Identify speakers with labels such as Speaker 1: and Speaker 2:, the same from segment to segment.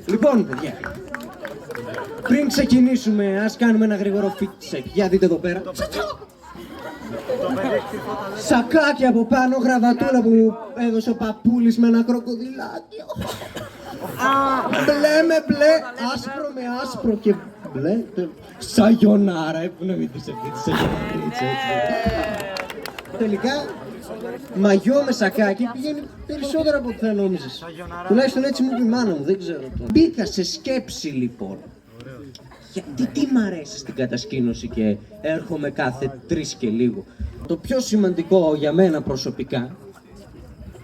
Speaker 1: Λοιπόν, παιδιά, πριν ξεκινήσουμε, ας κάνουμε ένα γρήγορο fit check. Για δείτε εδώ πέρα. Σακάκι από πάνω, γραβατούλα που μου έδωσε ο παππούλης με ένα κροκοδιλάκι. Μπλε με μπλε, άσπρο με άσπρο και μπλε. Σαγιονάρα, που να μην τους ευχαριστήσω. Τελικά, μαγιό με σακάκι πηγαίνει περισσότερο από ό,τι θα νόμιζες. Τουλάχιστον έτσι μου είπε η μάνα μου, δεν ξέρω τώρα. Μπήκα σε σκέψη λοιπόν. Γιατί τι μ' αρέσει στην κατασκήνωση και έρχομαι κάθε 3 και λίγο. Το πιο σημαντικό για μένα προσωπικά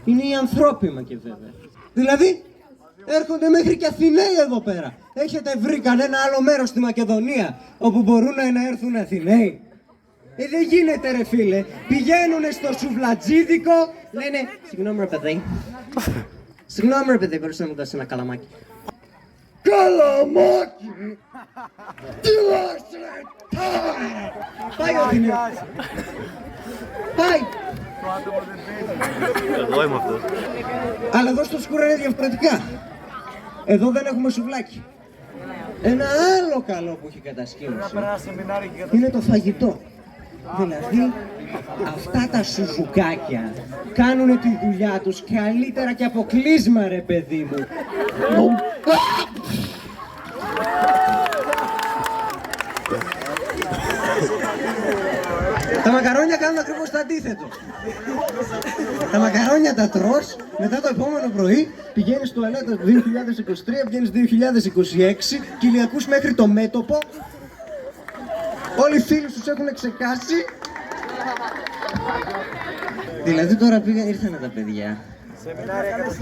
Speaker 1: είναι η ανθρώπιμα και βέβαια. Δηλαδή, έρχονται μέχρι και Αθηναίοι εδώ πέρα. Έχετε βρει κανένα άλλο μέρος στη Μακεδονία όπου μπορούν να έρθουν Αθηναίοι? Δεν γίνεται ρε φίλε. Πηγαίνουνε στο σουβλατζίδικο, λένε συγγνώμη ρε παιδί. Συγγνώμη ρε παιδί, μπορείς να μου δώσεις ένα καλαμάκι? Καλαμάκι! Τι λες ρε τάρα! Πάει ο Αθηναίος. Πάει!
Speaker 2: Εγώ είμαι αυτός.
Speaker 1: Αλλά εδώ στο σκούρο είναι διαφορετικά. Εδώ δεν έχουμε σουβλάκι. Ένα άλλο καλό που έχει κατασκήνωση είναι το φαγητό. Δηλαδή, αυτά τα σουζουκάκια κάνουνε τη δουλειά τους καλύτερα και από κλείσμα ρε παιδί μου. Τα μακαρόνια κάνουν ακριβώς το αντίθετο. Τα μακαρόνια τα τρως, μετά το επόμενο πρωί πηγαίνεις στο τουαλέτα του 2023, βγαίνεις 2026, κοιλιακούς μέχρι το μέτωπο. Όλοι οι φίλοι τους έχουν ξεκάσει. Δηλαδή τώρα ήρθανε τα παιδιά,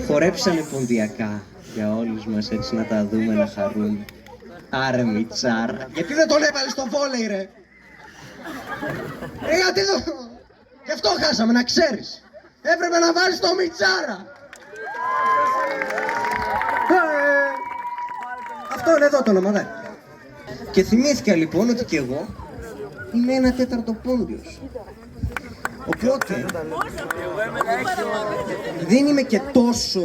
Speaker 1: χορέψανε ποντιακά για όλους μας έτσι να τα δούμε, να χαρούμε. Άρε Μιτσάρα, γιατί δεν τον έβαλες στο βόλεϊ ρε? Γιατί γι' αυτό χάσαμε, να ξέρεις. Έπρεπε να βάλεις το Μιτσάρα. Αυτό είναι εδώ το όνομα, Και θυμήθηκα λοιπόν ότι κι εγώ είμαι 1/4 πόντιος. Οπότε δεν είμαι και τόσο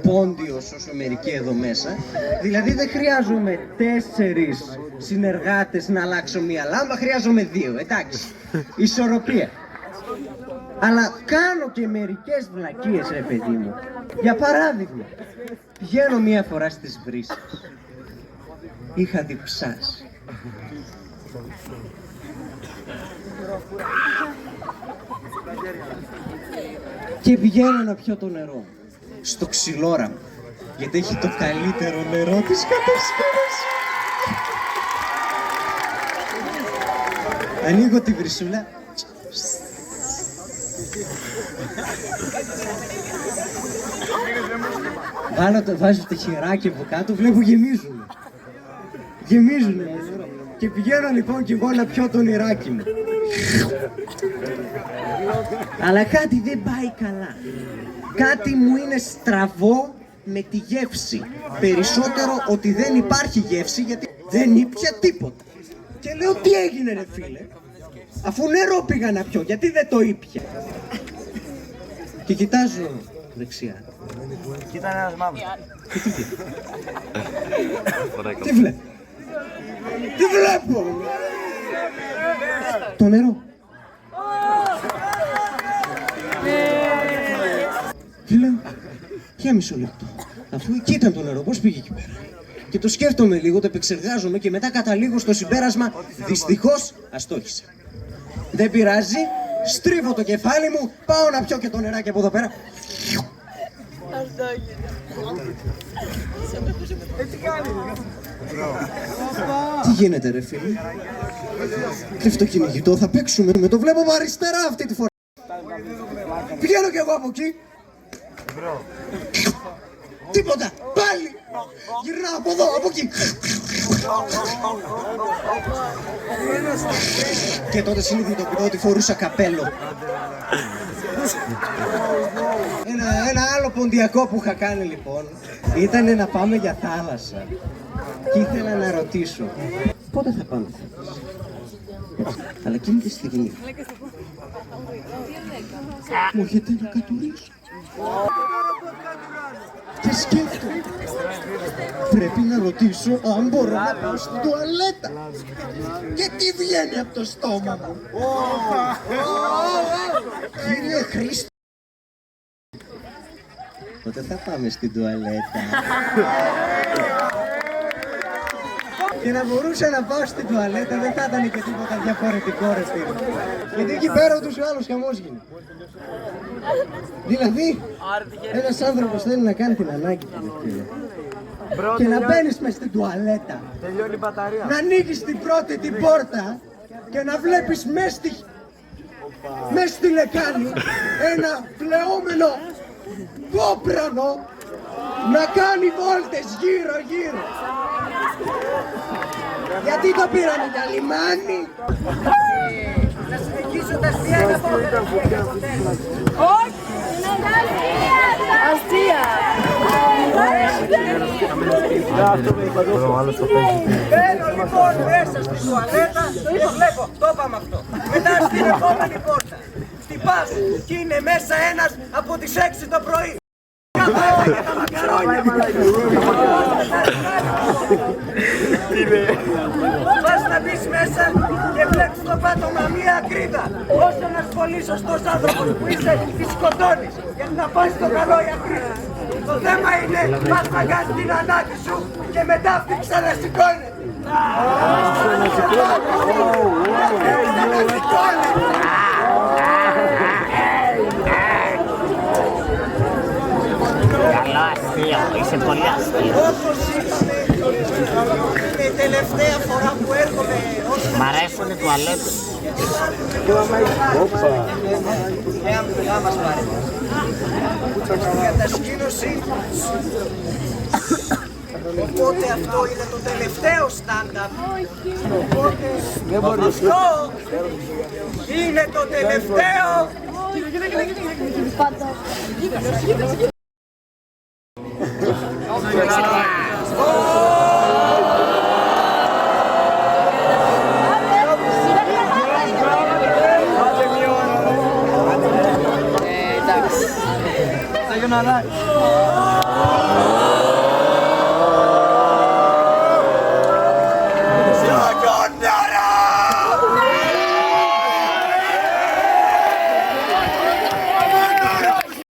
Speaker 1: πόντιος όσο μερικοί εδώ μέσα. Δηλαδή δεν χρειάζομαι 4 συνεργάτες να αλλάξω μία λάμπα, χρειάζομαι 2, εντάξει. Ισορροπία. Αλλά κάνω και μερικές βλακίες ρε παιδί μου. Για παράδειγμα, πηγαίνω μία φορά στις Βρύσσες. Είχα διψάσει. Και πηγαίνω να πιω το νερό στο ξυλόραμο, γιατί έχει το καλύτερο νερό της κατασκήνωσης. Ανοίγω τη βρυσούλα. Βάζω το χεράκι από κάτω, βλέπω γεμίζουνε. Γεμίζουνε. Και πηγαίνω λοιπόν κι εγώ να πιω το νεράκι μου. Αλλά κάτι δεν πάει καλά. Κάτι μου είναι στραβό με τη γεύση. Περισσότερο ότι δεν υπάρχει γεύση γιατί δεν ήπια τίποτα. Και λέω τι έγινε ρε φίλε, αφού νερό πήγα να πιω, γιατί δεν το ήπια? Και κοιτάζω δεξιά.
Speaker 2: Κοίτα ένας μαύρος.
Speaker 1: Τι βλέπω? Τι βλέπω? Το νερό. Τι λέω? Για μισό λεπτό. Αφού εκεί ήταν το νερό, πώς πήγε εκεί πέρα? Και το σκέφτομαι λίγο, το επεξεργάζομαι και μετά καταλήγω στο συμπέρασμα, δυστυχώς αστόχησα. Δεν πειράζει, στρίβω το κεφάλι μου, πάω να πιω και το νεράκι από εδώ πέρα. Τι γίνεται ρε φίλε? Κρυφτοκυνηγητό θα παίξουμε, με το βλέπω από αριστερά αυτή τη φορά. Πηγαίνω κι εγώ από εκεί. Τίποτα, πάλι! Γυρνάω από εδώ, από εκεί. Και τότε συνειδητοποιώ ότι φορούσα καπέλο. Ένα άλλο ποντιακό που είχα κάνει λοιπόν ήταν να πάμε για θάλασσα. Και ήθελα να ρωτήσω, πότε θα πάμε θάλασσα? Αλλά εκείνη τη στιγμή μου έρχεται να κατουρίσω. Και σκέφτομαι, πρέπει να ρωτήσω αν μπορώ να πάω στην τουαλέτα. Και τι βγαίνει από το στόμα μου. Κύριε Χρήστο. Πότε θα πάμε στην τουαλέτα. Και να μπορούσα να πάω στην τουαλέτα δεν θα ήταν και τίποτα διαφορετικό ρε φίλε. Γιατί εκεί πέρα ούτως ή άλλως χαμός γίνεται. Δηλαδή, ένας άνθρωπος θέλει να κάνει την ανάγκη του φίλε. Και να μπαίνεις μες στην τουαλέτα.
Speaker 2: Τελειώνει η μπαταρία.
Speaker 1: Να ανοίγεις την πρώτη την πόρτα και να βλέπεις μες στη λεκάνη ένα πλεόμενο κόπρανο να κάνει βόλτες γύρω γύρω. Γιατί το πήρανε για λιμάνι. Να συνεχίσω τα αστεία να πω.
Speaker 3: Όχι! Αστεία!
Speaker 1: Μπαίνω λοιπόν μέσα στη τουαλέτα και βλέπω, το είπαμε αυτό. Μετά στην επόμενη πόρτα. Χτυπάς και είναι μέσα ένας από τις 6 το πρωί. Καθόλου τα μακαρόνια. Πας να μπεις μέσα και βλέπεις το πάτωμα μία ακρίδα. Όσο ένας πολύ σωστός άνθρωπος που είσαι, τη σκοτώνεις. Γιατί να πάει στο καλό η ακρίδα. Το θέμα είναι πας να κάνεις την ανάγκη σου και μετά αυτή ξανασηκώνεται.
Speaker 4: Καλό αστείο, είσαι πολύ αστείο.
Speaker 1: Όπως είπαμε, είναι η τελευταία φορά που έρχομαι ως...
Speaker 4: Μ' αρέσουν οι τουαλέτες.
Speaker 1: Εάν μας πάρει. Στην κατασκήνωση. Οπότε αυτό είναι το τελευταίο stand-up. Οπότε αυτό είναι το τελευταίο.
Speaker 3: Εντάξει.